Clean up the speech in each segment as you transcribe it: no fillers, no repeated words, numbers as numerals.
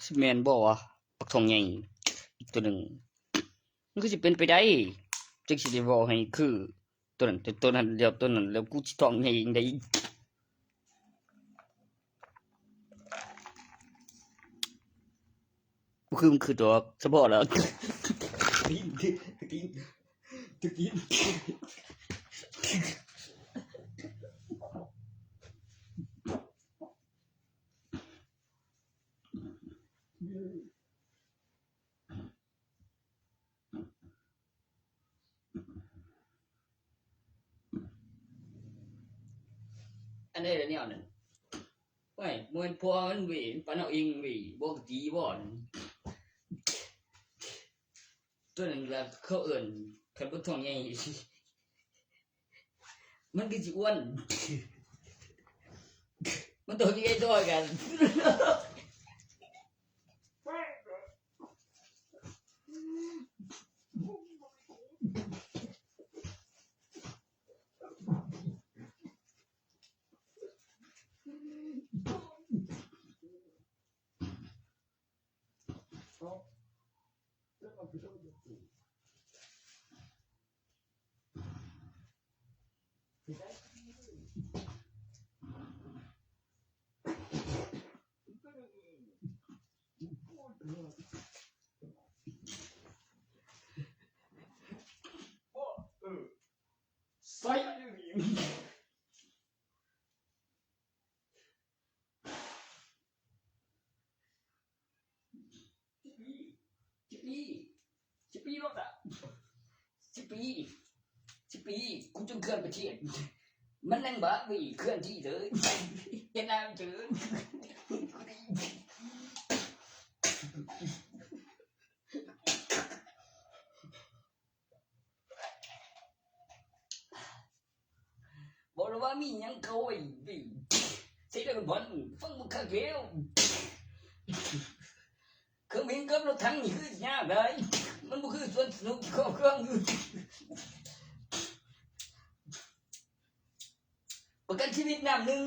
สิแม่นบ่วะปักทองใหญ่อีกตัวหนึ่งมันคือสิเป็นไปได้จังสิได้เว้าให้คือตัวนั้นแต่ตัวนั้นแล้วกูสิท้องใหญ่จังได๋บ่คือมันคือดอกซะบ่ล่ะอันนี้แนวนั้นโอ้ยบ่แม่นพัวมันเว้ยปานเอาเองเว้ยบ่กะตีบ่ตัวนั้นล่ะเขาเอิ้นคันบ่ท้องใหญ่มันคือสิอ้วนมันตัวใหญ่ตัวกันใส่10 ปีรถอ่ะ10 ปีกูจนเคลื่อนประเทศมันนั่งบ้าไปเคลื่อนที่เลยเห็นน้ำเจอบอกว่ามีหยังเขาไว้เสียแล้วบ่นฟังมึงคักแล้วเครื่องบินกับรถถังนี่คือยากได้มันบ่คือสวนสนุกของเครื่องประกันชีวิตน้ำนึง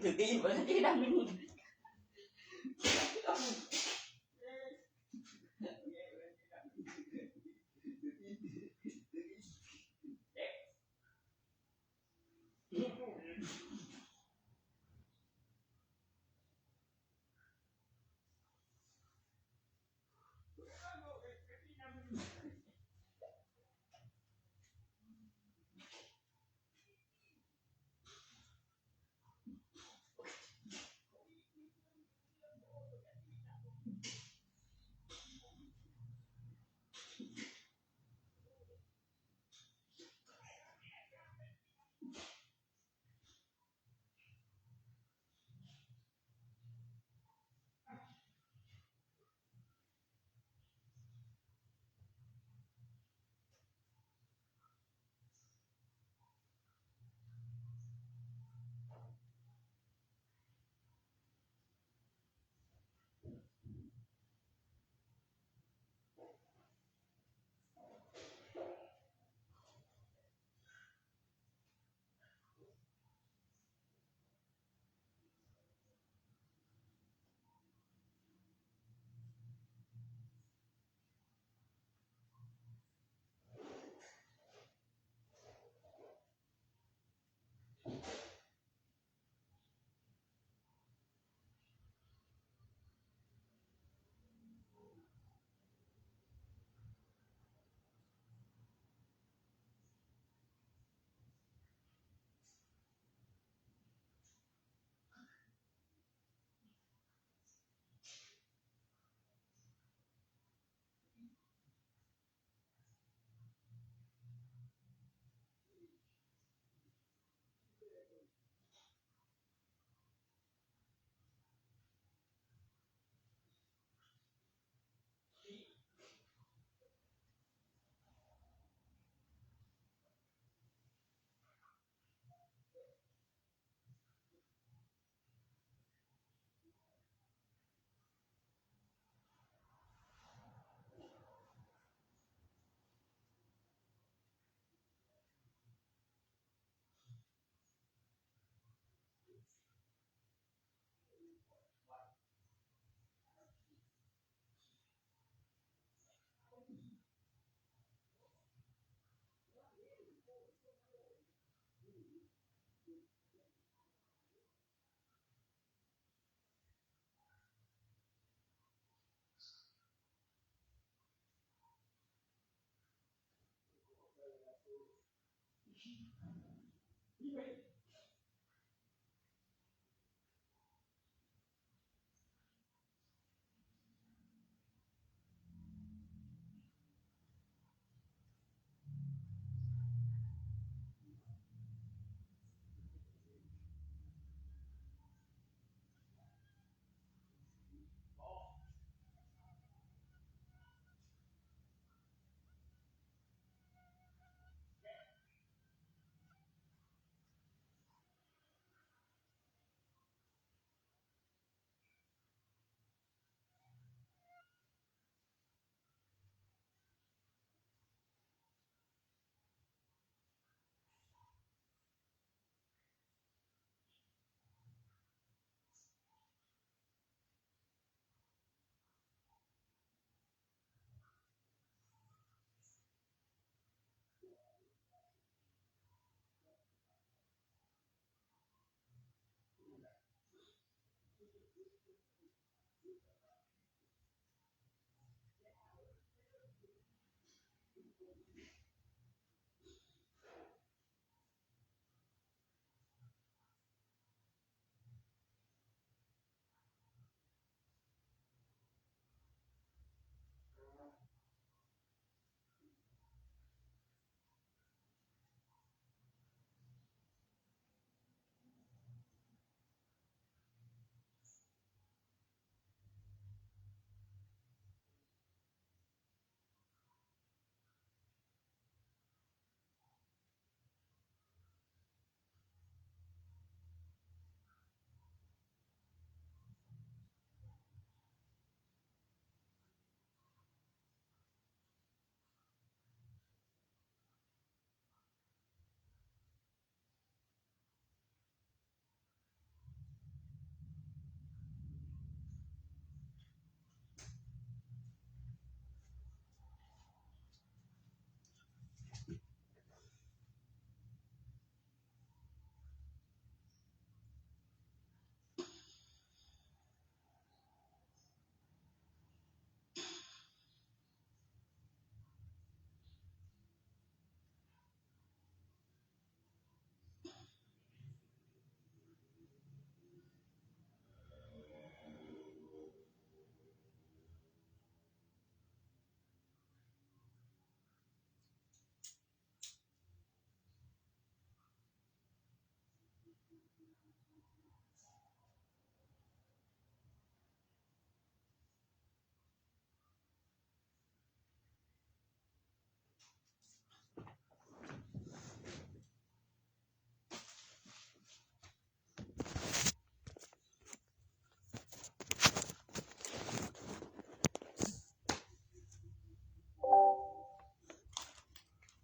ถือดีประกันชีวิตน้ำนึง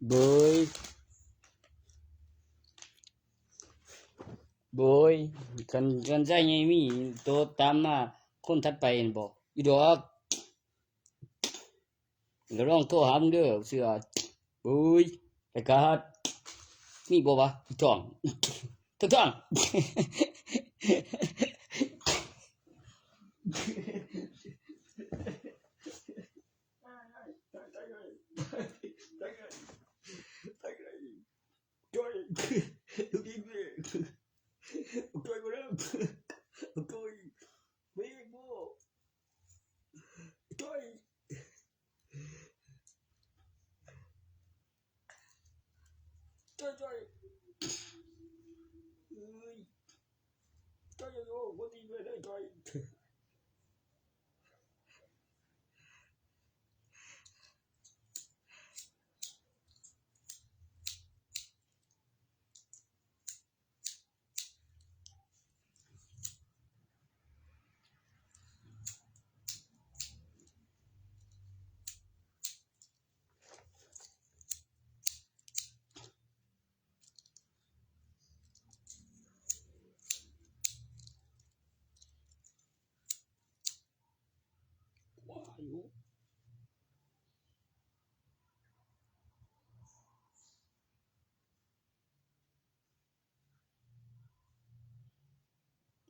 โบยกันใจใหญ่มีโตตามมาคนถัดไปนั่นบ่อีดอกก็ลองโทรหามึงเด้อเสือโบยแต่กาดมีบ่วะอีท้องท้อง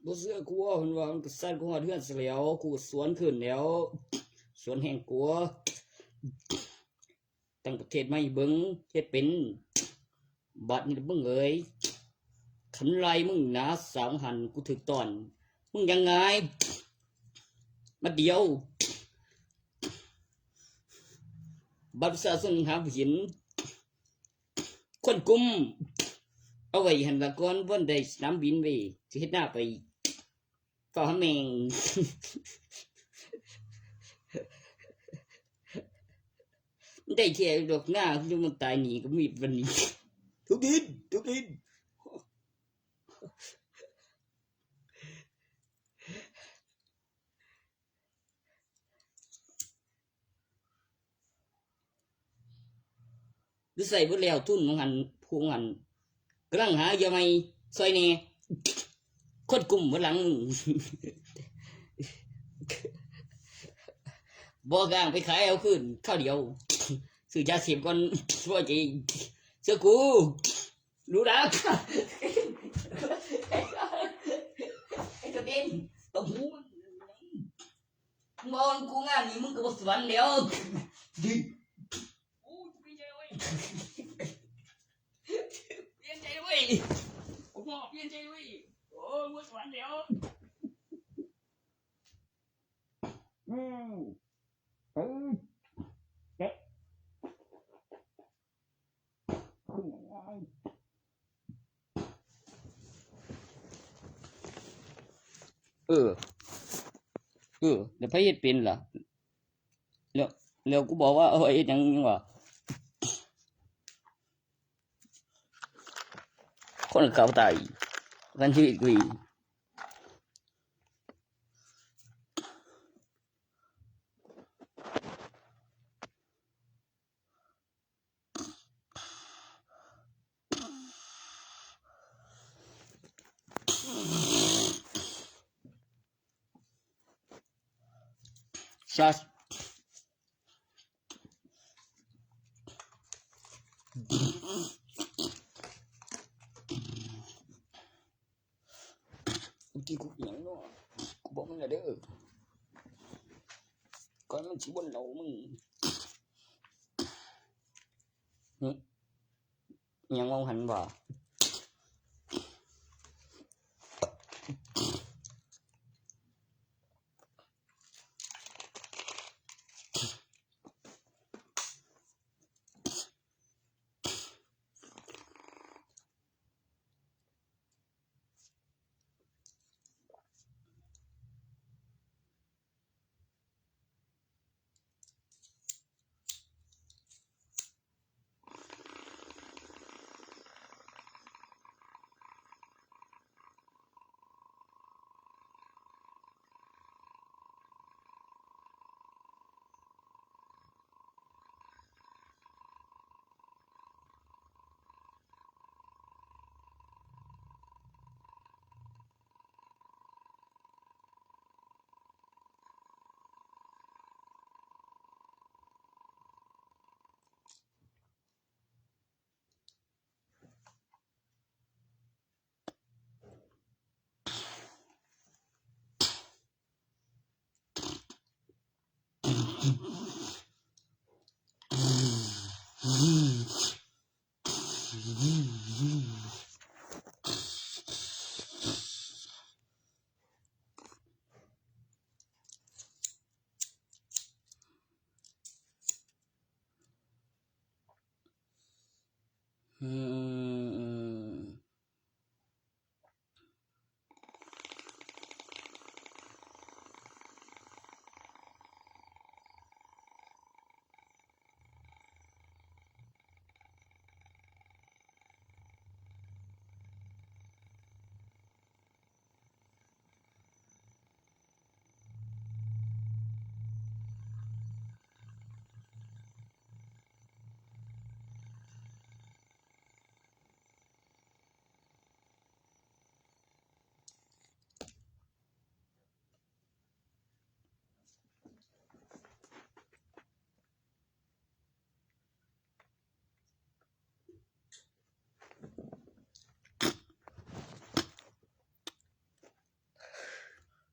บ่เชื่อกูว่าเพิ่นว่ามันก็สั่นกูฮอดเฮือนซะแล้วกูสวนขึ้นแล้วสวนแห่งกลัวตั้งประเทศมาให้เบิ่งเฮ็ดเป็นบัดนี้มึงเอ้ยขันไล่มึงนะสาวหันกูถึกตอนมึงยังไงมาเดียวบัตรประชาชนหาผู้เห็นคนกลุ่มเอาไว้หันละก่อนวันใดสนามบินไว้สิเฮ็ดหน้าไปเฝ้าหาแมง ได้แค่ดอกหน้าอยู่มันตายหนีก็มีวันนี้ทุกดินดูใส่เบิดแล้วทุนของหันผู้ของหันกำลังหาอย่าไม่ซอยแน่คนกลุ่มเบิดหลังมึง บ่กลางไปขายเอาคืนข้าวเดียวซื้อยาเสพก่อนช่วยจริงเชื่อกูรู้นะไอ้กระเด็นตบหูมึงมองกูงานนี้มึงก็บ่สวรรค์แล้วดิโอ้ยเปลี่ยนใจเว้ยเปลี่ยนใจเว้ยผมบอกเปลี่ยนใจเว้ยโอ้ยบ่สวรรค์แล้วเดี๋ยวไปเฮ็ดเป็นล่ะแล้วกูบอกว่าเฮ็ดหยังวะคนเขาตายกันชีวิตกูซาที่กูหยังเนาะกูบอกมึงน่ะเด้อก่อนมันสิบ่เหล่ามึงยังมองหันว่า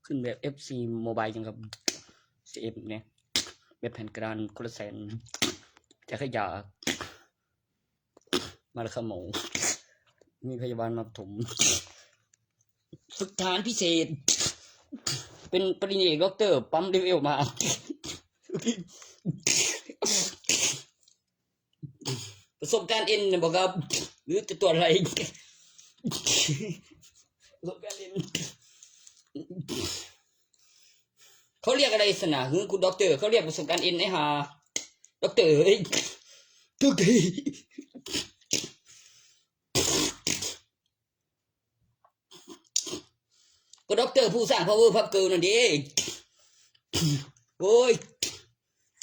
ขึ้นแบบ FC Mobile จังครับCF เนี่ยแบบแผ่นกระดานคนละแสนจะขยะมาละขโมยมีพยาบาลมาถมฝึกทหารพิเศษเป็นปริญญาเอกด็อกเตอร์ปั๊มเลเวลมาประสบการณ์เอ็นบอกครับหรือจะตัวอะไรประสบการณ์เอ็นเขาเรียกอะไรสนะคือคุณด็อกเตอร์เขาเรียกประสบการณ์เอ็นไอ้ห่าด็อกเตอร์เฮ้ยทุกทีก็ด็อกเตอร์ผู้สร้าง power pub girl นั่นดิโอ้ย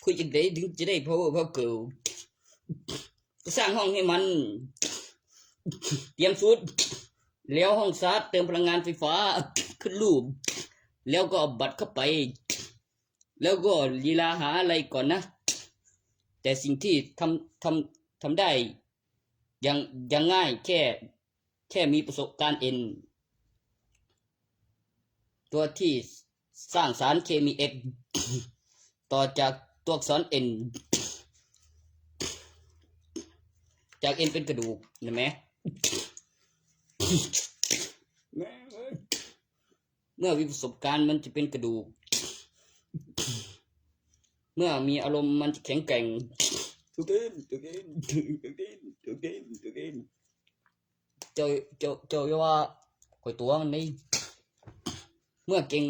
คุยจะได้ถึงจะได้ power pub girl ก็สร้างห้องให้มันเตรียมชุดแล้วห้องชาร์จเติมพลังงานไฟฟ้าขึ้นรูปแล้วก็เอาบัตรเข้าไปแล้วก็ลีลาหาอะไรก่อนนะแต่สิ่งที่ทำได้อย่างง่ายแค่มีประสบการณ์เอ็นตัวที่สร้างสารเคมีเอ็กต่อจากตัวอักษรเอ็นจากเอ็นเป็นกระดูกเห็นไหมเมื่อมีประสบการณ์มันจะเป็นกระดูกเมื่อมีอารมณ์มันจะแข็งแกร่งทุกเด่นเจ้าว่าข่อยตัวมันนี่เมื่อเก่ง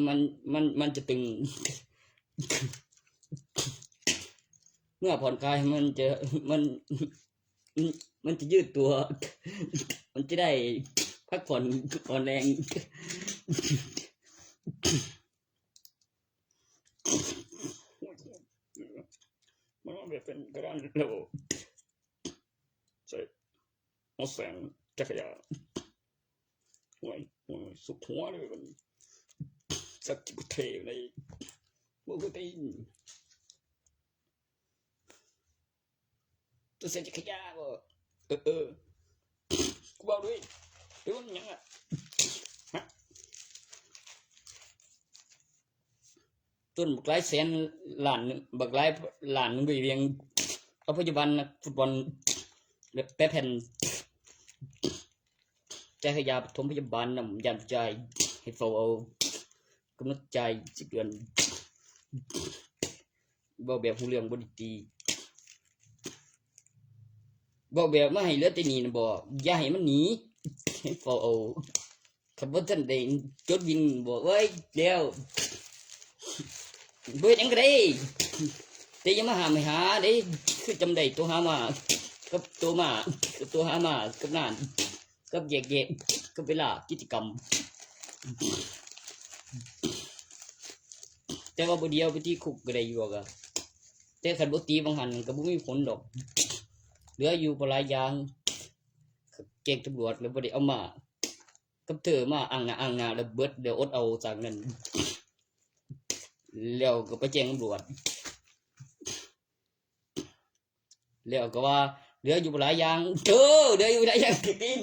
มันจะตึงเมื่อผ่อนคลายมันจะยืดตัวมันจะได้พักผ่อนอ่อนแรงมันแบบเป็นกระดานระบบใส่เอาแสงจักรยานห่วยสุดหัวเลยมันสักจิบเทในโมกุตินตัวเสียจักรยานก็กูบอกด้วยเดี๋ยวมันยังอ่ะต้นบักไล่แสนหลานบักไล่หลานไปเรียงเอาปัจจุบันนักฟุตบอลแปะแผ่นใจขยาปฐมพยาบาลนำยามใจให้โฟเอากำลังใจสิเดือนบอกแบบผู้เรื่องบริตีบอกแบบไม่ให้เลือดตีนีนะบอกอย่าให้มันหนีให้โฟเอาขับรถท่านเดินจดวินบอกเว้ยเดี๋ยวเบื่อยังไงแต่ยังมาหาไม่หาเด้คือจำได้ตัวหามากับตัวมากับตัวหามากับนั่นกับแยกกับเวลากิจกรรมแต่ว่าบ่เดียวไปที่คุกก็ได้อยู่ก็แต่ขันบ่ตีบางหันก็บ่มีผลดอกเหลืออยู่ปลายยางเก่งตำรวจแล้วบ่ได้เอามากับเธอมาอ่างงาแล้วเบิดเดี๋ยวอดเอาจากนั้นแล้วก็ไปแจ้งตำรวจแล้วก็ว่าเหลืออยู่หลายอย่างเหลืออยู่หลายอย่างกิน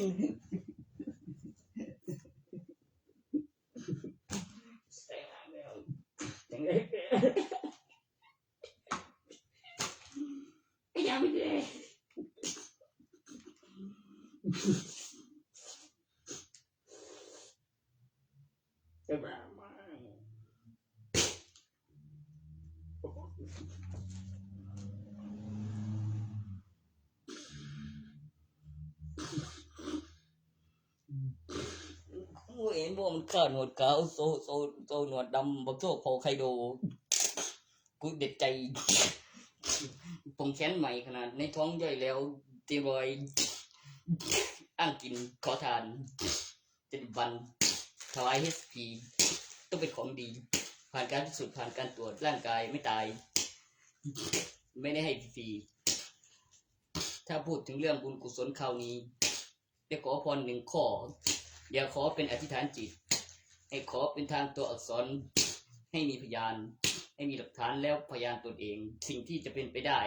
ยังไม่ได้จะมาเห็นพวกมันขาดหนวดขาวโซหนวดดำบักโชคโผล่ไคโดกูเด็ดใจผมแค้นใหม่ขนาดในท้องย่อยแล้วตีรอยอ้างกินขอทาน7 วันถวายเฮสพีต้องเป็นของดีผ่านการพิสูจน์ผ่านการตรวจร่างกายไม่ตายไม่ได้ให้ฟรีถ้าพูดถึงเรื่องบุญกุศลคราวนี้จะขอพร1 ข้ออย่าขอเป็นอธิษฐานจิตให้ขอเป็นทางตัวอักษรให้มีพยานให้มีหลักฐานแล้วพยานตนเองสิ่งที่จะเป็นไปได้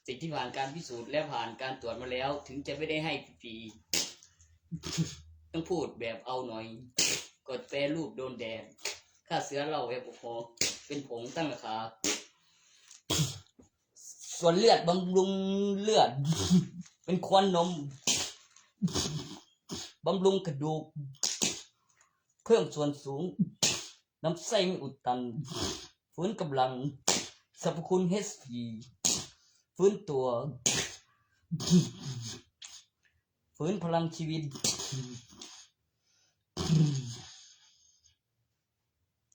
สิ่งที่ผ่านการพิสูจน์และผ่านการตรวจมาแล้วถึงจะไม่ได้ให้ฟรีต้องพูดแบบเอาหน่อยกดแปรรูปโดนแดด ค่าเสือเราแอลกอฮอล์เป็นผงตั้งราคาส่วนเลือดบำรุงเลือดเป็นควันนมบำรุงกระดูกเพิ่มส่วนสูงน้ำไส้ไม่อุดตันฟื้นกำลังสรรพคุณ HP ฟื้นตัวฟื้นพลังชีวิต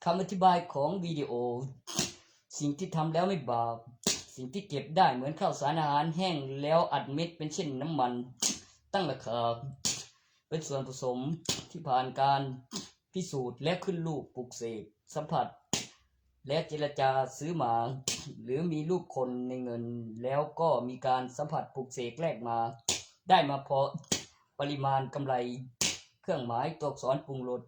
คำอธิบายของวิดีโอสิ่งที่ทำแล้วไม่บาปสิ่งที่เก็บได้เหมือนข้าวสารอาหารแห้งแล้วอัดเม็ดเป็นเช่นน้ำมันตั้งราคาเป็นส่วนผสมที่ผ่านการพิสูจน์และขึ้นรูปปลุกเสกสัมผัสและเจรจาซื้อมาหรือมีรูปคนในเงินแล้วก็มีการสัมผัสปลุกเสกแลกมาได้มาพอปริมาณกำไรเครื่องหมายตัวอักษรปรุงรส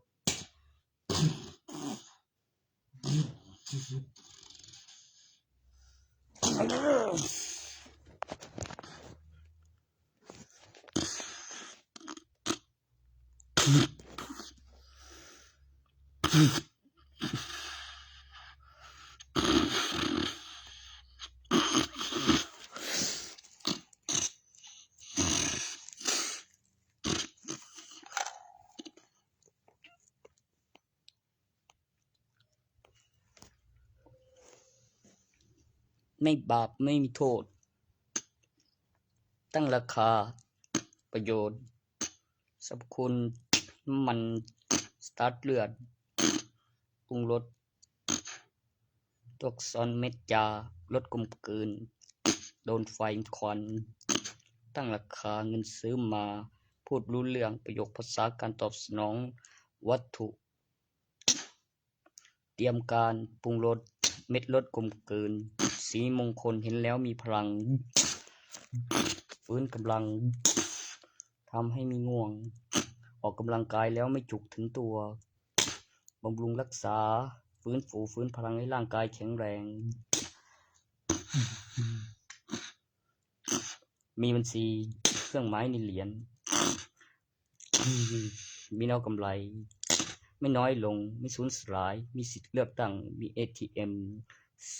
ไม่บาปไม่มีโทษตั้งราคาประโยชน์สรรพคุณน้ำมันสตาร์ทเลือดปรุงรสตัวอักษรเม็ดยาลดกลมกลืนโดนไฟควันตั้งราคาเงินซื้อมาพูดรู้เรื่องประโยคภาษาการตอบสนองวัตถุเตรียมการปรุงรสเม็ดลดกลมกลืนสีมงคลเห็นแล้วมีพลังฟื้นกำลังทำให้มีง่วงออกกำลังกายแล้วไม่จุกถึงตัวบำรุงรักษาฟื้นฟูฟื้นพลังให้ร่างกายแข็งแรงมีบัญชีเครื่องหมายในเหรียญมีแนวกำไรไม่น้อยลงไม่สูญสลายมีสิทธิ์เลือกตั้งมี ATM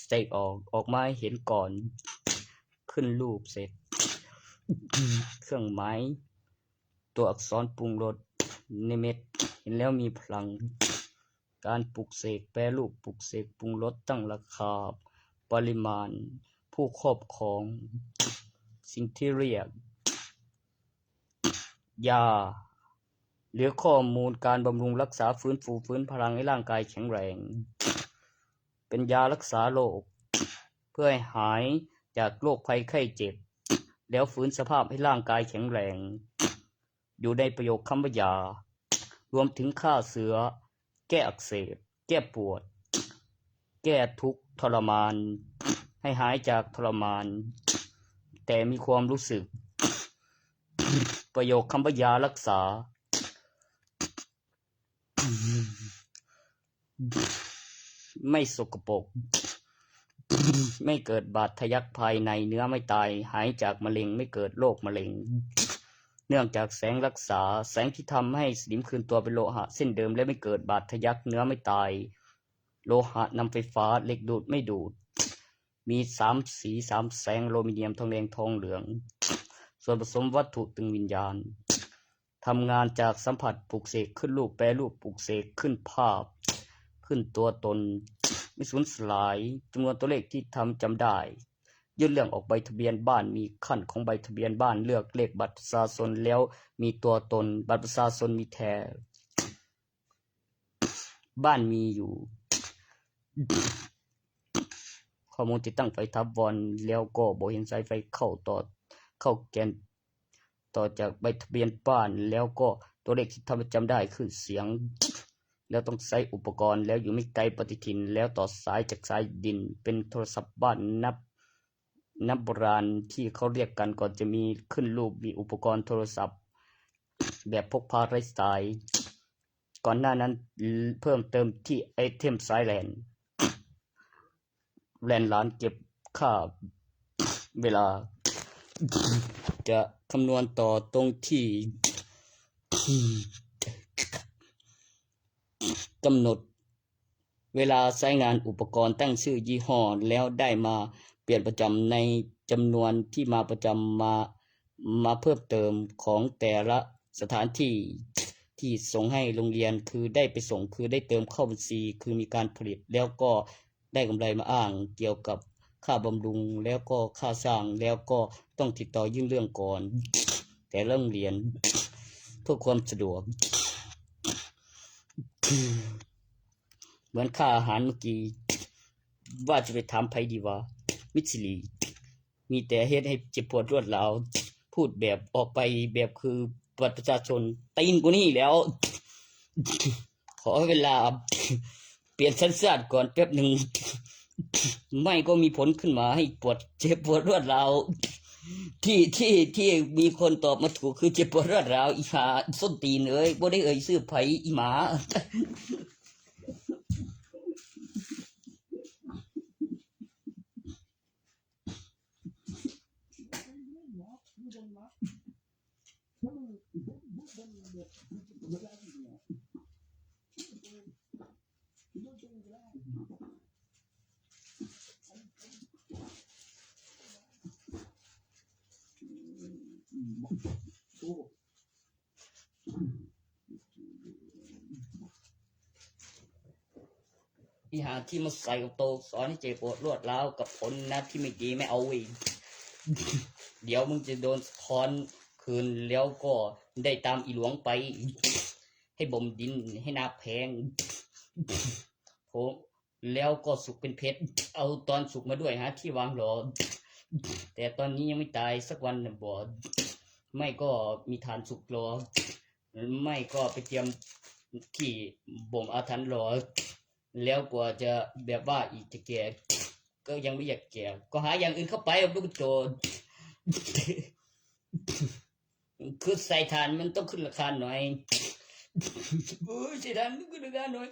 สเต็กออกมาให้เห็นก่อนขึ้นรูปเสร็จเครื่องหมายตัวอักษรปรุงรสในเม็ดเห็นแล้วมีพลังการปลุกเสกแปรรูปปลุกเสกปรุงรสตั้งราคาปริมาณผู้ครอบครองสิ่งที่เรียกยาหรือข้อมูลการบำรุงรักษาฟื้นฟูฟื้นพลังให้ร่างกายแข็งแรงเป็นยารักษาโรคเพื่อให้หายจากโรคภัยไข้เจ็บแล้วฟื้นสภาพให้ร่างกายแข็งแรงอยู่ในประโยคคำว่ายารวมถึงฆ่าเสือแก้อักเสบแก้ปวดแก้ทุกข์ทรมานให้หายจากทรมานแต่มีความรู้สึกประโยคคำว่ายารักษาไม่สกปรกไม่เกิดบาดทะยักภายในเนื้อไม่ตายหายจากมะเร็งไม่เกิดโรคมะเร็งเนื่องจากแสงรักษาแสงที่ทำให้สนิมคืนตัวเป็นโลหะเส้นเดิมและไม่เกิดบาดทะยักเนื้อไม่ตายโลหะนำไฟฟ้าเหล็กดูดไม่ดูดมี3 สี3 แสงอลูมิเนียมทองแดงทองเหลืองส่วนผสมวัตถุตึงวิญญาณทำงานจากสัมผัสปลุกเสกขึ้นรูปแปรรูปปลุกเสกขึ้นภาพขึ้นตัวตนไม่สูญสลายจำนวนตัวเลขที่จำได้ยื่นเรื่องออกใบทะเบียนบ้านมีขั้นของใบทะเบียนบ้านเลือกเลขบัตรประชาชนแล้วมีตัวตนบัตรประชาชนมีแท้บ้านมีอยู่ข้อมูลติดตั้งไฟทับวอนแล้วก็บ่เห็นสายไฟเข้าแกนต่อจากใบทะเบียนบ้านแล้วก็ตัวเลขที่จำได้คือเสียงแล้วต้องใช้อุปกรณ์แล้วอยู่ไม่ไกลปฏิทินแล้วต่อสายจากสายดินเป็นโทรศัพท์บ้านนับโบราณที่เขาเรียกกันก่อนจะมีขึ้นรูปมีอุปกรณ์โทรศัพท์แบบพกพาไร้สายก่อนหน้านั้นเพิ่มเติมที่ไอเทมสายแลนร้านเก็บค่าเวลาจะคำนวณต่อตรงที่กำหนด เวลาใช้งานอุปกรณ์ตั้งชื่อยี่ห้อแล้วได้มาเปลี่ยนประจำในจำนวนที่มาประจำมาเพิ่มเติมของแต่ละสถานที่ที่ส่งให้โรงเรียนคือได้ไปส่งคือได้เติมเข้าบัญชีคือมีการผลิตแล้วก็ได้กำไรมาอ้างเกี่ยวกับค่าบำรุงแล้วก็ค่าสร้างแล้วก็ต้องติดต่อยื่นเรื่องก่อนแต่โรงเรียนเพื่อความสะดวกเหมือนค่าอาหารเมื่อกี้ว่าจะไปถามไผดีวะมิชลีมีแต่เฮ็ดให้เจ็บปวดรวดร้าวพูดแบบออกไปแบบคือบัตรประชาชนตีนกูนี่แล้วขอเวลาเปลี่ยนสัญชาติก่อนแป๊บหนึ่งไม่ก็มีผลขึ้นมาให้ปวดเจ็บปวดรวดร้าวที่มีคนตอบมาถูกคือเจ็บปวดรวดร้าวอีหาส้นตีนเอ้ยบ่ได้เอ่ยชื่อไผอีหมาอีหาที่มาใส่โตสอนให้เจ็บปวดรวดร้าวกับผลนะที่ไม่ดีไม่เอาอีกเดี๋ยวมึงจะโดนคอนคืนแล้วก็ได้ตามอีหลวงไปให้บ่มดินให้นาแพงโหแล้วก็สุกเป็นเพชรเอาตอนสุกมาด้วยฮะที่วางหลอแต่ตอนนี้ยังไม่ตายสักวันนะบ่ไม่ก็มีฐานสุกรอไม่ก็ไปเตรียมที่บ่มอาถรรพ์รอแล้วกว่าจะแบบว่าอีกจะแก่ก็ยังไม่อยากแก่ก็หาอย่างอื่นเข้าไปลูกโจรคือใส่ฐานมันต้องขึ้นราคาหน่อยโอ้ยใส่ฐานมันขึ้นราคาหน่อย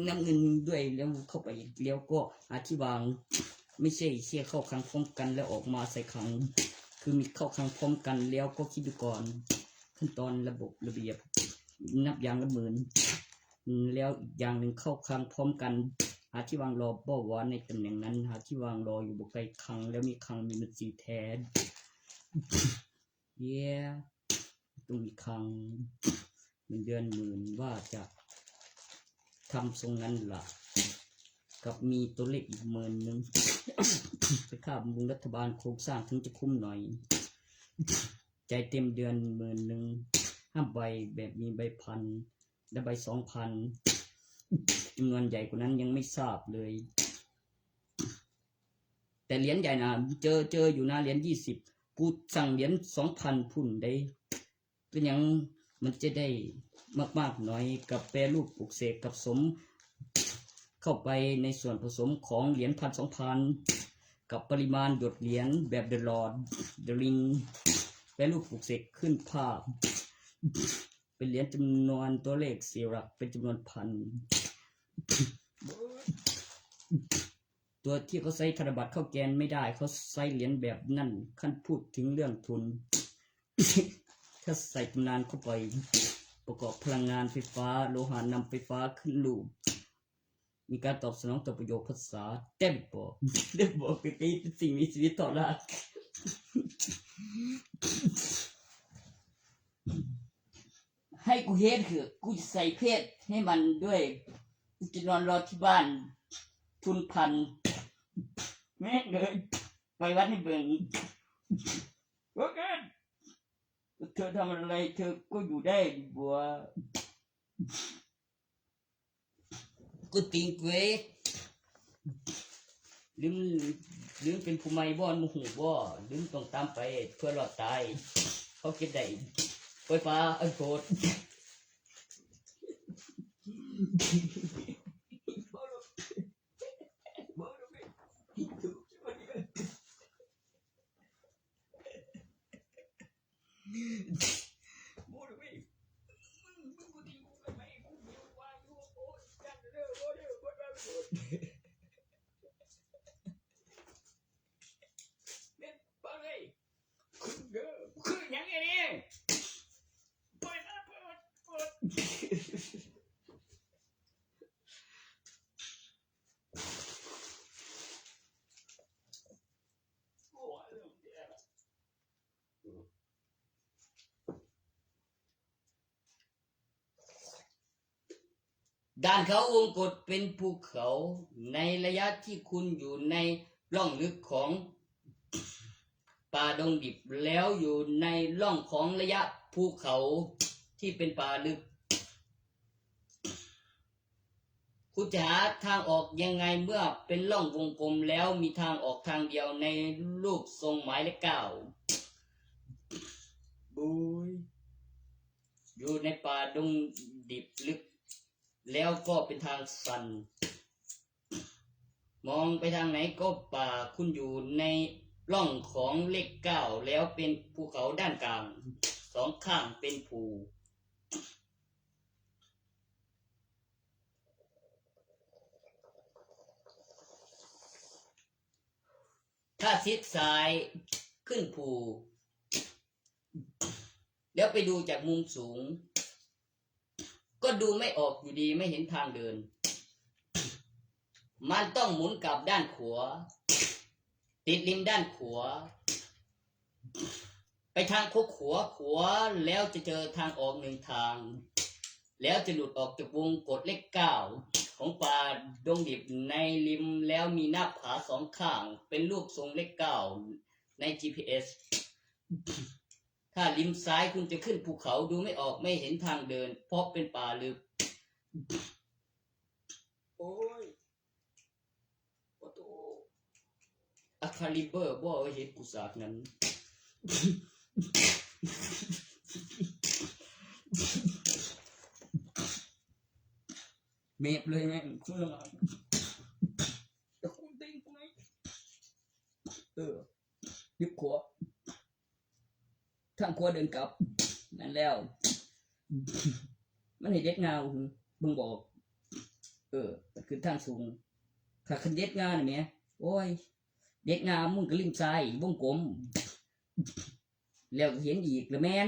น้ำเงินด้วยแล้วเข้าไปแล้วก็อธิบายไม่ใช่เชี่ยเข้าครั้งพร้อมกันแล้วออกมาใส่ครั้งคือมีเข้าครั้งพร้อมกันแล้วก็คิดดูก่อนขั้นตอนระบบระเบียบนับอย่างละหมื่นแล้วอีกอย่างหนึ่งเข้าครั้งพร้อมกันหาที่วางรอบ่ว่าในตำแหน่งนั้นหาที่วางรออยู่บนไกลครั้งแล้วมีครั้งมีมันสีแทนเย้ต้องมีครั้งเป็นเดือนหมื่นว่าจะทำทรงนั้นล่ะกับมีตัวเลขอีกหมื่นหนึ่งไปค่าบำรุงรัฐบาลโครงสร้างถึงจะคุ้มหน่อยใจเต็มเดือนหมื่นหนึ่ง5 ใบแบบมีใบพันและใบ2,000จำนวนใหญ่กว่านั้นยังไม่ทราบเลยแต่เหรียญใหญ่นะเจออยู่นะเหรียญ20กูสั่งเหรียญ2,000พุ่นได้เป็นอย่างมันจะได้มากๆหน่อยกับแปรรูปปลูกเสกกับสมเข้าไปในส่วนผสมของเหรียญ1,000-2,000กับปริมาณหยดเหรียญแบบเดอะลอร์ดเดอะริงแปรรูปปลูกเสกขึ้นภาพเป็นเหรียญจำนวนตัวเลข4 หลักเป็นจำนวนพันตัวที่เขาใช้ธนบัตรเข้าแกนไม่ได้เขาใช้เหรียญแบบนั่นขั้นพูดถึงเรื่องทุนถ้าใส่ตำนานเข้าไปประกอบพลังงานไฟฟ้าโลหะนำไฟฟ้าขึ้นรูปมีการตอบสนองต่อประโยคภาษาเต็มบอกเป็นสิ่งมีชีวิตต่อละให้กูเฮ็ดคือกูจะใส่เพศให้มันด้วยกูจะนอนรอที่บ้านทุนพันแม่เลยไปวัดให้เบิ่งโอเคเธอทำอะไรเธอก็อยู่ได้บัวกูติงเกว ลืมลืมเป็นผู้ใหม่บ่อนมูหูบ่ลืมต้องตามไปเพื่อรอดตายเขาเก็บได้ปล่อยปลาอันโกรธคืออย่างนี้ปล่อยมาเปิดด้านเขาวงกฏเป็นภูเขาในระยะที่คุณอยู่ในร่องลึกของป่าดงดิบแล้วอยู่ในร่องของระยะภูเขาที่เป็นป่าลึกคุณจะหาทางออกยังไงเมื่อเป็นร่องวงกลมแล้วมีทางออกทางเดียวในรูปทรงหมายเลข 9บุยอยู่ในป่าดงดิบลึกแล้วก็เป็นทางสันมองไปทางไหนก็ป่าคุณอยู่ในร่องของเลข 9แล้วเป็นภูเขาด้านกลางสองข้างเป็นภูถ้าชิดซ้ายขึ้นภูแล้วไปดูจากมุมสูงก็ดูไม่ออกอยู่ดีไม่เห็นทางเดินมันต้องหมุนกลับด้านขวาติดริมด้านขวาไปทางขวาแล้วจะเจอทางออกหนึ่งทางแล้วจะหลุดออกจากวงกฏเลข 9ของป่าดงดิบในริมแล้วมีหน้าผาสองข้างเป็นรูปทรงเลข 9ใน GPS ถ้าริมซ้ายคุณจะขึ้นภูเขาดูไม่ออกไม่เห็นทางเดินเพราะเป็นป่าลึกโอ้ยโอ้โตอะคาลิเบอร์บ่เห็นกูสากนั้นเมฟเลยแม่งคุณละจะคุณติ้งไหมยึดขวาทางขวาเดินกลับนั่นแล้วมันเห็นเด็ดเงาบึงบอกคือทางสูงถ้าคันเด็ดงาเนี่ยโอ้ยเด็ดงามึงก็ริมซ้ายวงกลมแล้วเห็นอีกละแมน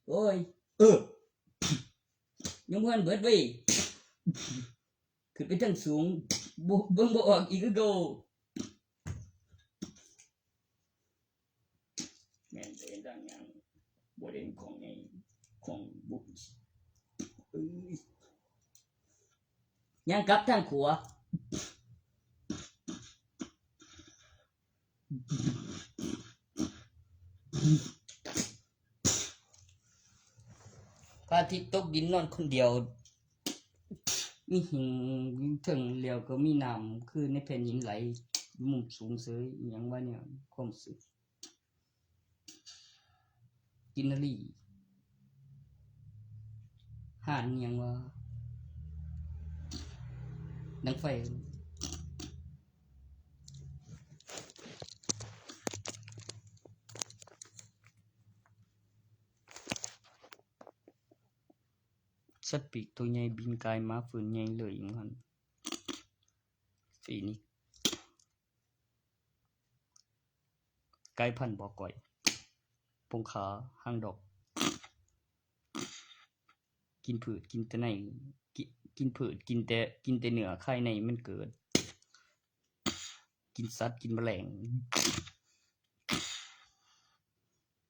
โอ้ยยังเพื่อนเบิดไว้คือไปทางสูงเบิ่งบ่ออกอีกก็โดแม่นเป็นดังอย่างบ่เด่นของไงของบุญยังกลับทางขวาพระอาทิตย์ตกดินนอนคนเดียวมีหิ่งถึงเลียวก็มีน้ำคือในแผ่นหินไหลมุมสูงเสยอย่างว่าเนี่ยความสุขกินนารีห่านอย่างว่าดังไฟสัตว์ปีกตัวใหญ่บินกายมาฝืนใหญ่เลยอย่างนั้นสีนี้ไก่พันธุ์บ่อก่อยปงขาหางดอกกินผืดกินแต่ในกินผืดกินแต่เนื้อไข่ในมันเกิดกินสัตว์กินแมลง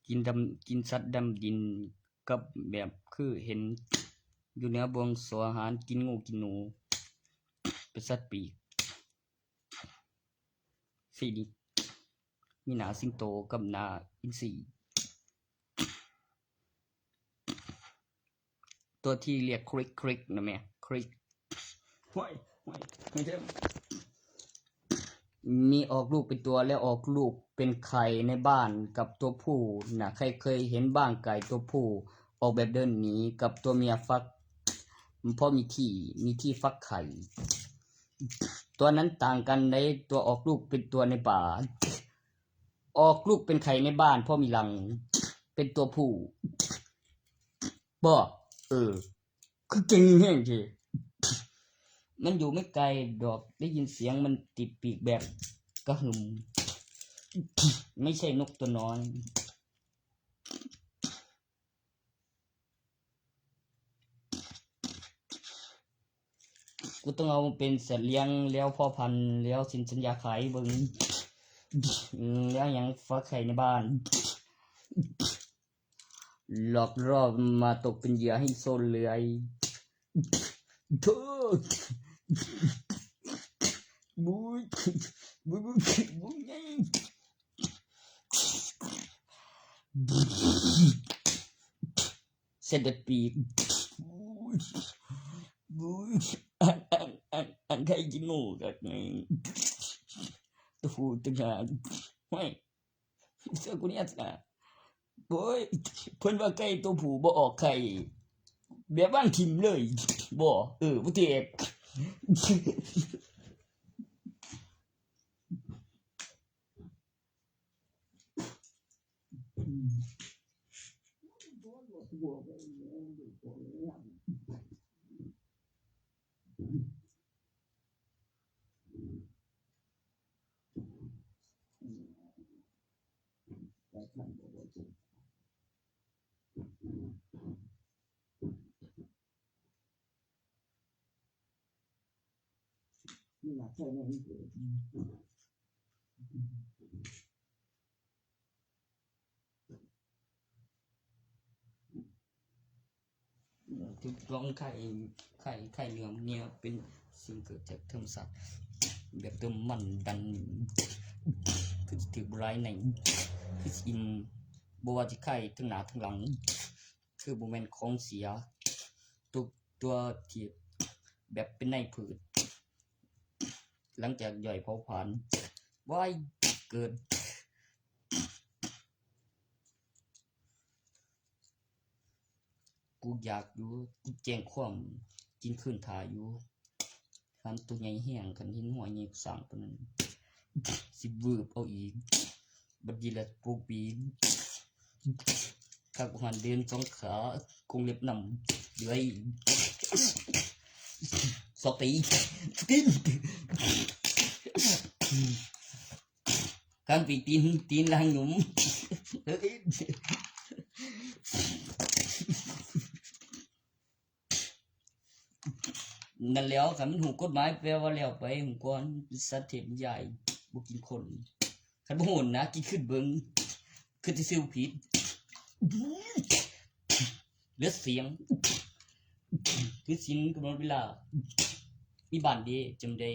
กินสัตว์ดำดินกับแบบคือเห็นอยู่เหนือบวงสรวงอาหารกินงูกินหนูเป็นสัตว์ปีกสีนี้มีหน้าสิงโตกับหน้าอินทรีตัวที่เรียกคริกนะแม่คริกไม่ใช่ มีออกลูกเป็นตัวและออกลูกเป็นไข่ในบ้านกับตัวผู้น่ะใครเคยเห็นบ้างไก่ตัวผู้ออกแบบเดินหนีกับตัวเมียฟักเพราะมีที่ฟักไข่ตัวนั้นต่างกันในตัวออกลูกเป็นตัวในป่าออกลูกเป็นไข่ในบ้านเพราะมีรังเป็นตัวผู้บ่คือเก่งแฮงจิมันอยู่ไม่ไกลดอกได้ยินเสียงมันติดปีกแบบกระหึ่มไม่ใช่นกตัวน้อยกูต้องเอาเป็นสัตว์เลี้ยงแล้วพ่อพันธุ์แล้วสินสัญญาขายเบิ่งแล้วยังฟักไข่ในบ้านหลอกล่อมาตกเป็นเหยื่อให้โซนเลื้อยโธ่บุยไงเสด็จปีกบุยอันใครกินหมูกันไงตัวผู้ตัวงานไม่เสื้อกูเนี่ยนะโอ้ยเพิ่นว่าไก่ตัวผู้บ่ออกไข่แบบว่างทิ่มเลยบ่บ่เทกนี่ล่ะใช่แม่นเกิดถูกต้องไข่เหลืองเนี่ยเป็นสิ่งเกิดจากธรรมชาติแบบเติมมันดันคือสิถูกร้ายในคือสิบ่ว่าสิไข่ทั้งหน้าทั้งหลังคือบ่แม่นของเสียตัวที่แบบเป็นในพืชหลังจากย่อยเผาผลาญว้ายเกิดกูอยากอยู่กูแจ้งความกินคืนท่าอยู่คันตัวใหญ่แห้งคันเห็นหัวใหญ่สร้างปานนั้นสิวืบเอาอีกบัดนี้ละปลูกปีนคักหันเดิน2ขากงเล็บนำเลื่อยสตีคันปีตีนลางหนุ่มนั่นแล้วคันมันถูกกฎหมายแปลว่าแล้วไปหุ่นก่อนสัตว์เทพใหญ่บ่กินคนคันบ่โหนนะกินขึ้นเบิ่งคือสิซื้อผิดเหลือเสียงคือสินกำหนดเวลามีบ้านเด้จำได้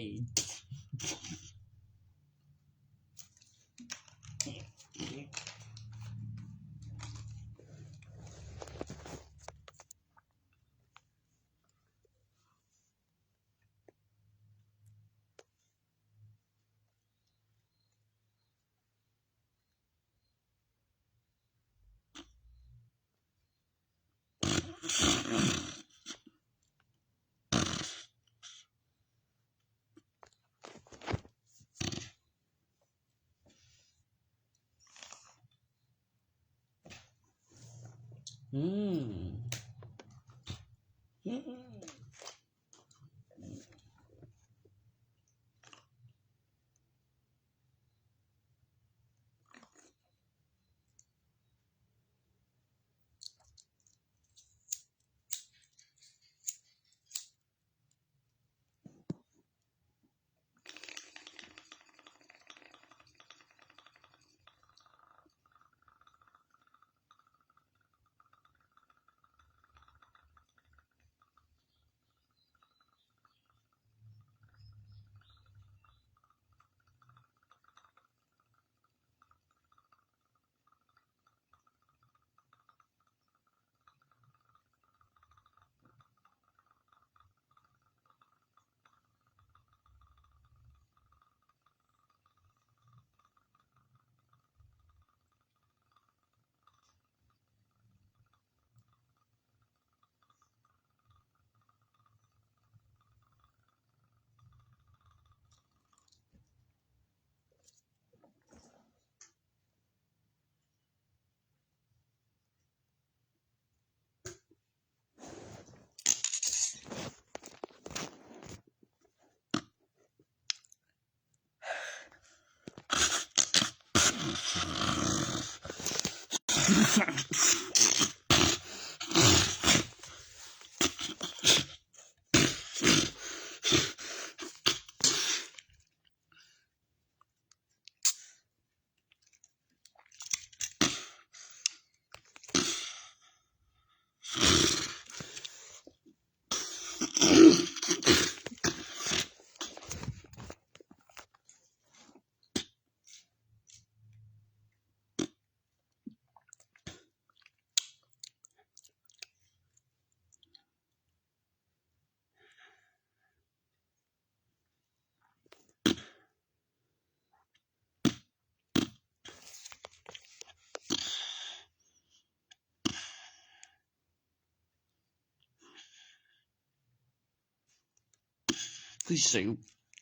คือสิว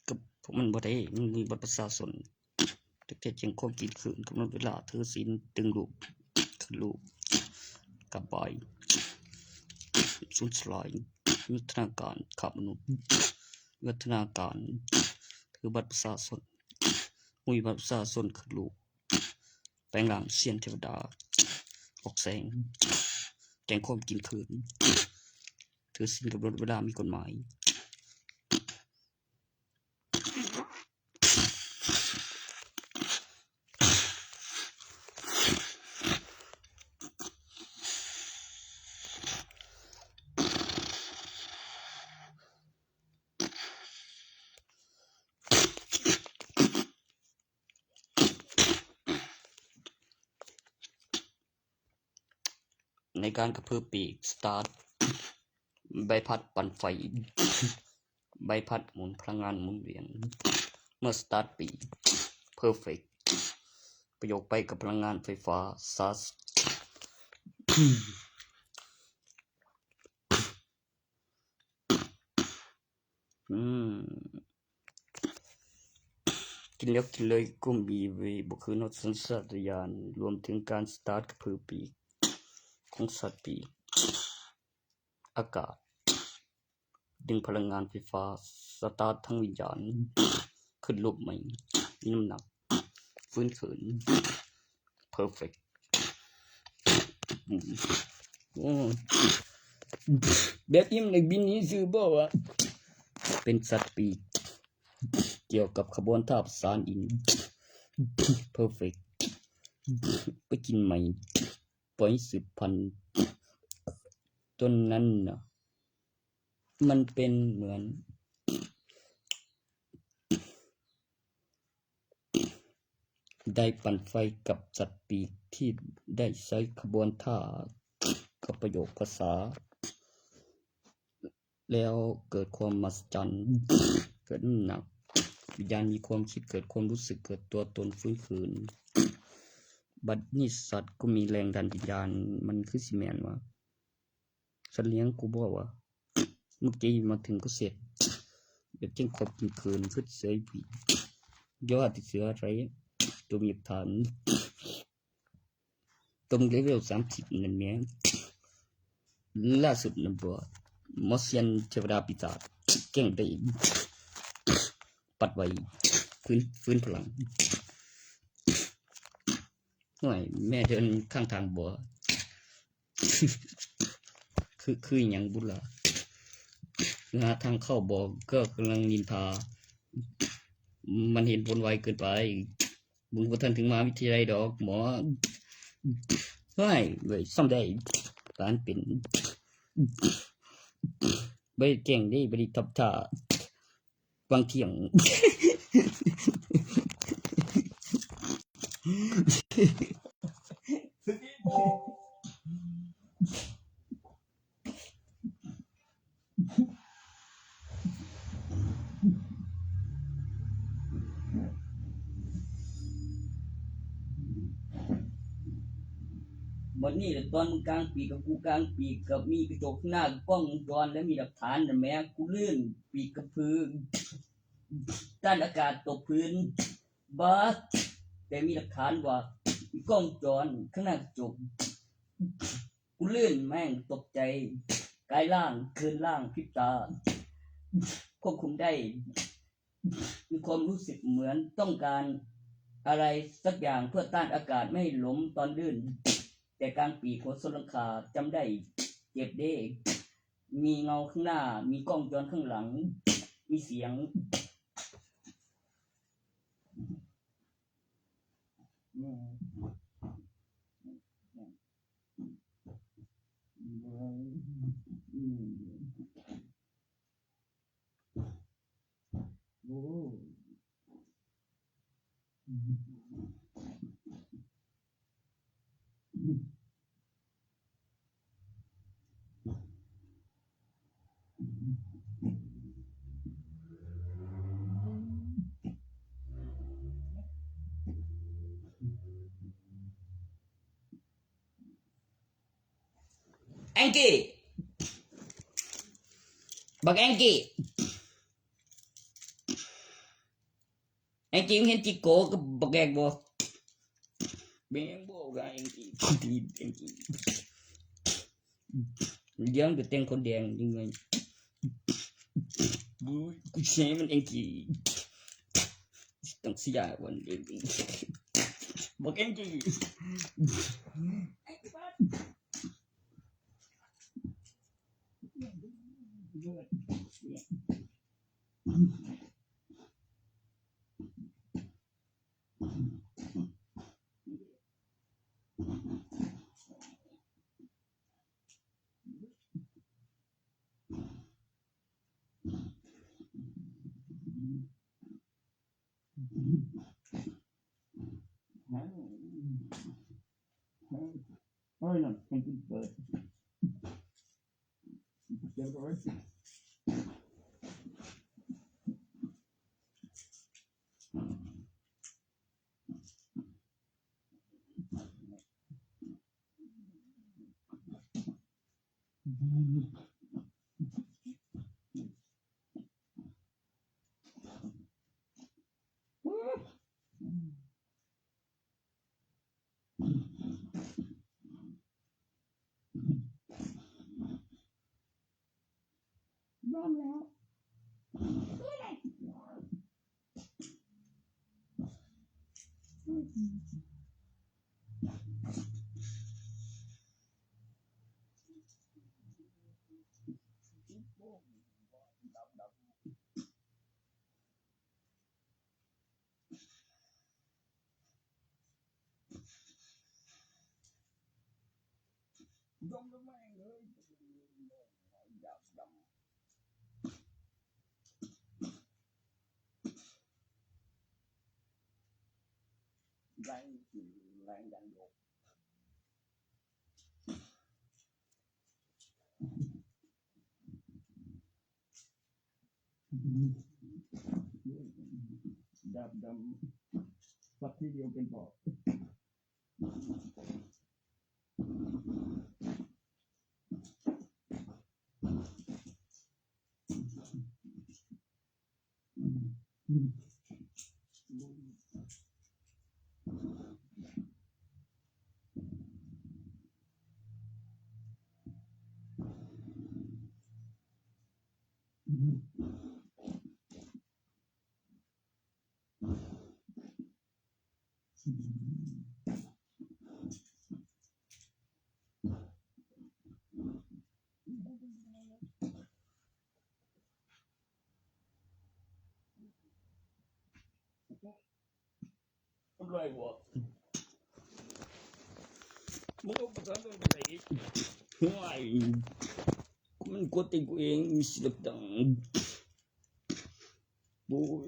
กับผมมันบ่ได้มันมีบัตรประชาชนแต่จริงข้อกินคืนกำหนดเวลาถือศีลตึงลูกคือลูกกับบอยสุดสลายยุทธนาการขับมนุษย์ยุทธนาการถือบัตรประชาชนมุยบัตรประชาชนคือลูกแปลงร่างเสียนเทวดาออกแสงแกงข้อกินคืนถือศีลกำหนดเวลามีกฎหมายในการกระพือปีกสตาร์ทใบพัดปั่นไฟใบพัดหมุนพลังงานหมุนเวียนเมื่อสตาร์ทปีกเพอร์เฟกต์ประโยคไปกับพลังงานไฟฟ้าซัสกินแล้วกินเลยก็มีเวบุคือนอสัญชาตญาณรวมถึงการสตาร์ทกระพือปีกของสัตว์ปีกอากาศดึงพลังงานไฟฟ้าสตาร์ททั้งวิญญาณขึ้นรูปใหม่มีน้ำหนักฟื้นคืนเพอร์เฟกต์แบบนี้มันบินนี้ซื้อบ่วะเป็นสัตว์ปีกเกี่ยวกับขบวนท่าประสานอินเพอร์เฟกต์ไปกินใหม่ปล่อยสืบพันธุ์ต้นนั้นนะมันเป็นเหมือนได้ปั่นไฟกับสัตว์ปีกที่ได้ใช้ขบวนท่ากับประโยคภาษาแล้วเกิดความมหัศจรรย์เกิดน้ำหนักวิญญาณมีความคิดเกิดความรู้สึกเกิดตัวตนฟื้นคืนบัดนี้สัตว์ก็มีแรงดันวิญญาณมันคือสิแม่นว่าสัตว์เลี้ยงกูบอกว่าเมื่อกี้มาถึงก็เสร็จเดี๋ยวจึงขอบกินคืนขึ้นเสือผียอดติดเสืออะไรตัวมีฐานตรงเลเวล30นั่นแม่ล่าสุดนั่นบ่มอสเซียนเทวดาปีศาจเก่งได้ปัดไว้ฟื้นพลังห่วยแม่เดินข้างทางบ่คือหยังบุล่ะหาทางเข้าบ่ก็กำลังนินทามันเห็นผลไวเกินไปมึงบ่ทันถึงมหาวิทยาลัยดอกหมอเฮ้ยเว้ยซ่อมได้การเป็นบ่เก่งได้บ่ได้ทับท่าบางเที่ยงวันนี้ตอนมึงกลางปีกับกูกลางปีกับมีกระจกหน้ากล้องวงจรและมีหลักฐานนะแม่กูลื่นปีกกระพือด้านอากาศตกพื้นบัสแต่มีหลักฐานว่ากล้องจรข้างหน้ากระจกกูลื่นแม่งตกใจกายล่างคืนล่างพริบตาควบคุมได้มีความรู้สึกเหมือนต้องการอะไรสักอย่างเพื่อต้านอากาศไม่ให้หลงตอนลื่น แต่กลางปีโคตรสลังคาจำได้เจ็บเด้มีเงาข้างหน้ามีกล้องจรข้างหลังมีเสียงแองกี้บักแองกี้แองกี้เห็นจิโกกับบักแอกบ่แม่งบ่กะแองกี้ดีแองกี้เลี้ยงแต่แต่งคนแดงยังไงบุ้ยกูเชมันแองกี้ต้องเสียวันเองบักแองกี้Ôi là anh cứ bớt Được rồi Bomแล้วดมแม่งเลยแรงดันโลกดำสักทีเดียวเป็นบอกอะไรวะมึงเอาภาษาตัวไหนห่วยมันกดติกูเองมีเสียงดังบุ้ย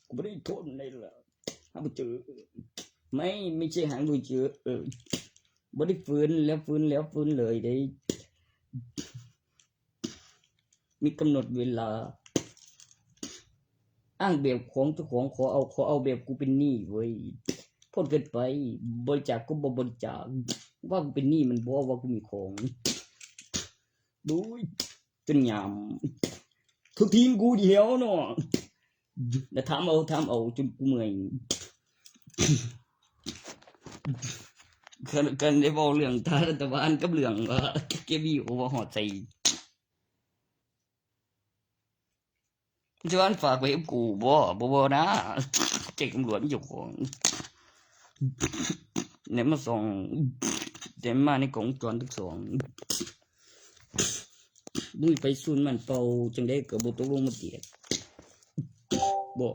กูไม่ได้ทนเลยล่ะหาไม่เจอไม่ใช่หาไม่เจอไม่ได้ฟื้นเลยได้มีกำหนดเวลาอ้างแบบของเจ้าของขอเอาแบบกูเป็นหนี้เว้ยโทษเกินไปบริจาคก็บ่บริจาคว่ากูเป็นหนี้มันบ่ว่ากูมีของดูจนยามทุกทีมกูเดียวเนาะแล้วถามเอาจนกูเมื่อยกันได้เว้าเรื่องทางรัฐบาลกับเรื่องว่าเก็บวิวว่าฮอดใจจวนฝากไว้กับกูบ่นะแจ้งตำรวจมีเจ้าของเนี่ยมาส่ง แต่มาในกล่องจอนทั้งสองมึงไปซุนมันเป่าจังได้ก็บ่ตกลงมาเตียดบ่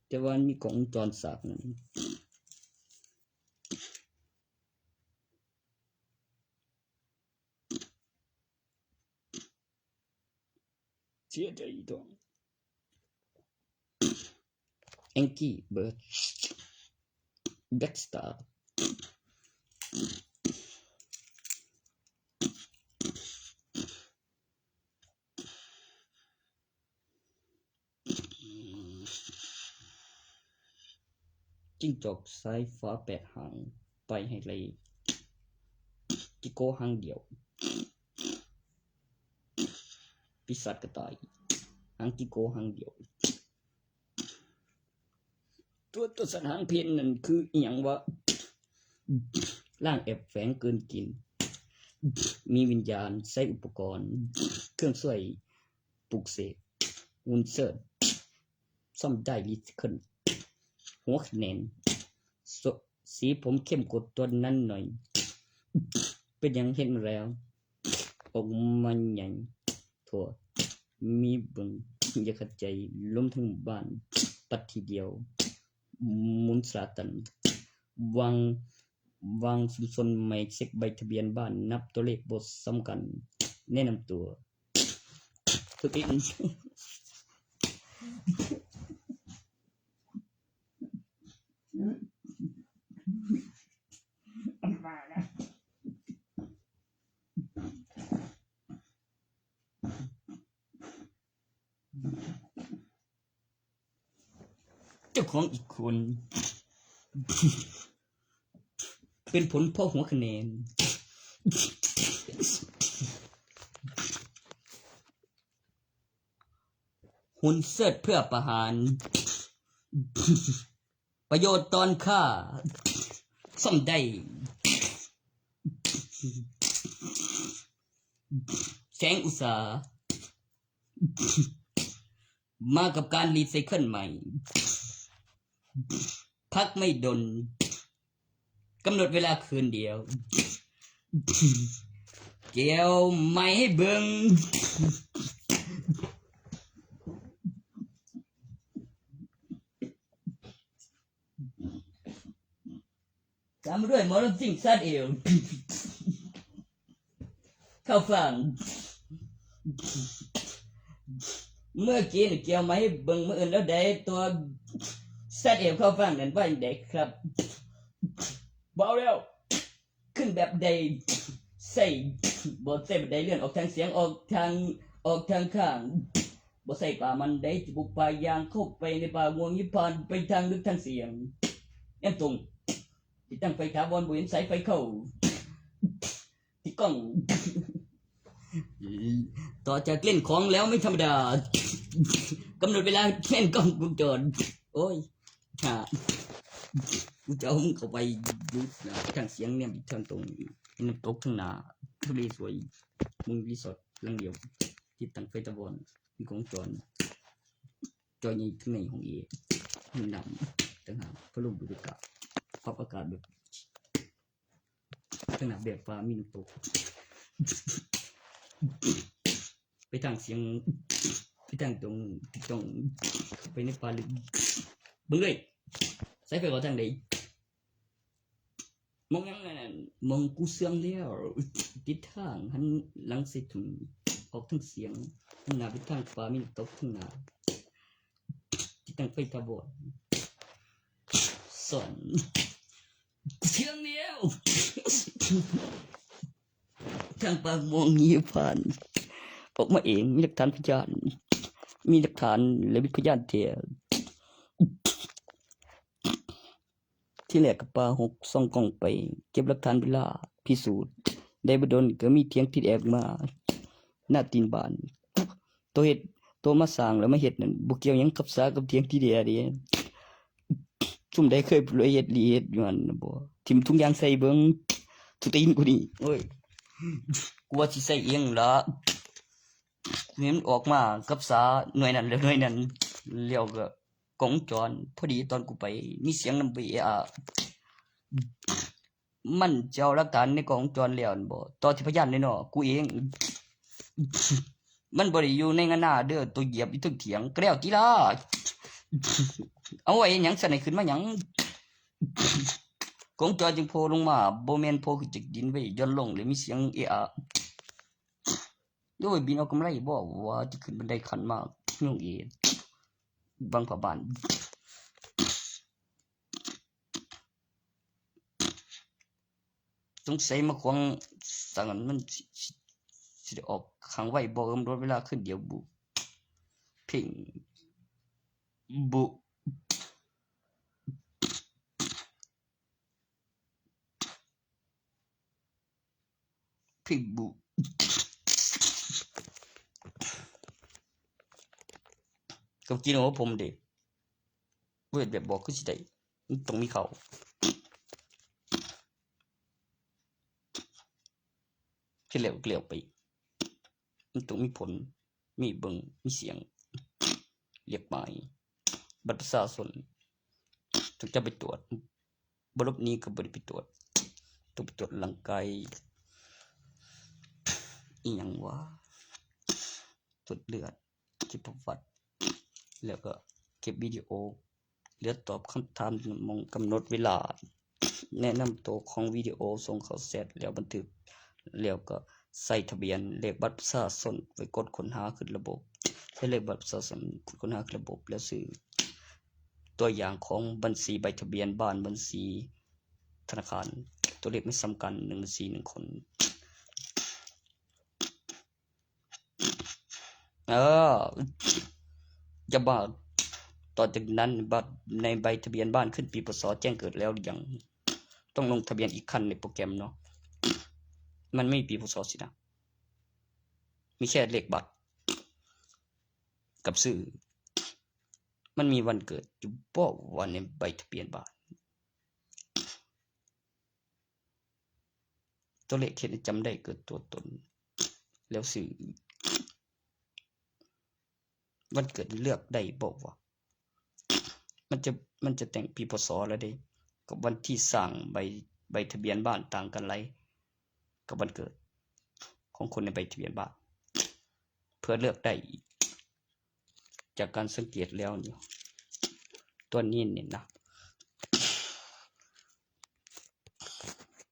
แต่ว่ามีกล่องจอนสากนั่นเสียใจอีกตัวEnki Bird Backstar จิ้งจอกสายฟ้า8 หางไปให้เลยกิโก้หางเดียวปีศาจกระต่ายหางกิโก้หางเดียวตัวสัตว์หางเพนนั่นคืออีหยังวะร่างแอบแฝงเกินกินมีวิญญาณใช้อุปกรณ์เครื่องช่วยปลุกเสกวุนเซิร์ซ่อมได้รีสเคิลหัวคะแนนสีผมเข้มกว่าตัวนั้นหน่อยเป็นยังเห็นแล้วออกมันใหญ่ถั่วมีบึงอย่าขัดใจล้มทั้งบ้านปัดทีเดียวมุนสาตันวางสุนไม่เช็คใบทะเบียนบ้านนับตัวเลขบทสำคัญแนะนำตัวทุกทีเจ้าของอีกคนเป็นผลพ่อหัวคะแนนหุ่นเสิร์ชเพื่อประหารประโยชน์ตอนฆ่าซ่อมได้แสงอุตสาห์มากับการรีไซเคิลใหม่พักไม่ดนกำหนดเวลาคืนเดียวเกี่ยวไม่ให้เบิ่งตามด้วยมอร์ซิงซัดเอลเข้าฟังเมื่อกี้เกี่ยวไม่ให้เบิ่งมื่ออื่นแล้วได้ตัวซัดเอลเข้าฟังนั่นว่าอย่างไรครับเบาแล้วขึ้นแบบใดใส่บทใส่แบบใดเลื่อนออกทางเสียงออกทางข้างบทใส่ป่ามันได้บุกป่ายางเข้าไปในป่างวงยิพานไปทางลึกทางเสียงแอมตรงที่ตั้งไฟถาวรบุญสายไฟเข้าที่กล้องต่อจากเล่นของแล้วไม่ธรรมดากำหนดเวลาเล่นกล้องวงจรโอ้ยกูจะเอามึงเข้าไปดูทางเสียงเนี่ยทางตรงน้ำตกทางหน้าทะเลสวยมึงรีสอร์ทหลังเดียวที่ตั้งไฟตะวันมีของจอใหญ่ข้างในของมีน้ำต่างหากพัดลมดูดอากาศปรับอากาศแบบทางหน้าแบบฟ้ามีน้ำตกไปทางเสียงไปทางตรงไปในป่าลึกบึ้งเลยใส่ไฟก่อทางใดมองยังไงมองกูเสื่อมแล้วติดทางหันหลังใส่ถุงออกทั้งเสียงทั้งหน้าไปทางฟ้ามีน้ำตกทั้งหน้าที่ตั้งไฟตะวันสอนเชื่องเดียวทางปากมองยีผ่านออกมาเองมีหลักฐานพยานมีหลักฐานและวิพยานเทียที่แรกกับปลา6ส่องกล้องไปเก็บหลักฐานเวลาพิสูจน์ได้บ่ดนก็มีเถียงติดแอกมาหน้าตีนบ้านตัวเฮ็ดตัวมาสร้างแล้วมาเฮ็ดนั่นบ่เกี่ยวหยังกับสากับเถียงที่แดเด้ซุ่มได้เคยรวยเฮ็ดลีเฮ็ดอยู่หั่นบ่ทิ่มทุกอย่างใส่เบิ่งทุกตีนกูนี่โอ้ยกูว่าสิใส่เองล่ะเห็นออกมากับสาหน่วยนั้นแล้วหน่วยนั้นเลี้ยวก็ กล้องวงจรพอดีตอนกูไปมีเสียงนำ VAR มันจะเอาหลักฐานในกล้องวงจรแล้วนั่นบ่ต่อที่พยานเลยเนาะกูเอง มันบ่ได้อยู่ในงานหน้าเด้อตัวเหยียบอยู่ถึงเถียงก็แล้วติล่ะ เอาไว้หยังสั่นให้ขึ้นมาหยัง กล้องวงจรจึงโผล่ลงมาบ่แม่นโผล่ขึ้นจากดินไว้ย่อนลงเลยมีเสียงเอะอะโดยบินเอากำไรบ่ว่าจะขึ้นบันไดขันมากยุ่งเองบางผ้าบ้านสงสัยมาขวางสั่งอันมันสิได้ออกขังไว้บ่กำหนดเวลาขึ้นเดี๋ยวบุเพ่งบุเพ่งบุกับกินของผมเด้เวทแบบบอกคือสิได้มันต้องมีเขาที่เหลวเกลียวไปมันต้องมีผลมีเบิ่งมีเสียงเรียกหมายบัตรประชาชนถึงจะไปตรวจบรบนี้ก็บ่ได้ไปตรวจต้องไปตรวจร่างกายอีหยังวะตรวจเลือดเก็บประวัติแล้วก็เก็บวิดีโอเหลือตอบคำถามมองกำหนดเวลาแนะนำตัวของวิดีโอส่งเข้าเซตแล้วบันทึกแล้วก็ใส่ทะเบียนเลขบัตรประชาชนไปกดค้นหาขึ้นระบบใช้เลขบัตรประชาชนค้นหาขึ้นระบบแล้วซื้อตัวอย่างของบัญชีใบทะเบียนบ้านบัญชีธนาคารตัวเลขไม่ซ้ำกัน1บัญชี1คนจะบ้าต่อจากนั้นบัตรในใบทะเบียนบ้านขึ้นปีพศแจ้งเกิดแล้วหรือยังต้องลงทะเบียนอีกขั้นในโปรแกรมเนาะมันไม่มีปีพศสินะมีแค่เลขบัตรกับชื่อมันมีวันเกิดอยู่บ่วันในใบทะเบียนบ้านตัวเลขเขียนจำได้เกิดตัวตนแล้วชื่อวันเกิดเลือกได้บ่วะมันจะแต่งปีพศแล้วเด้กับวันที่สร้างใบทะเบียนบ้านต่างกันไรกับวันเกิดของคนในใบทะเบียนบ้านเพื่อเลือกได้จากการสังเกตแล้วเนี่ยตัวนี้เนี่ยนะ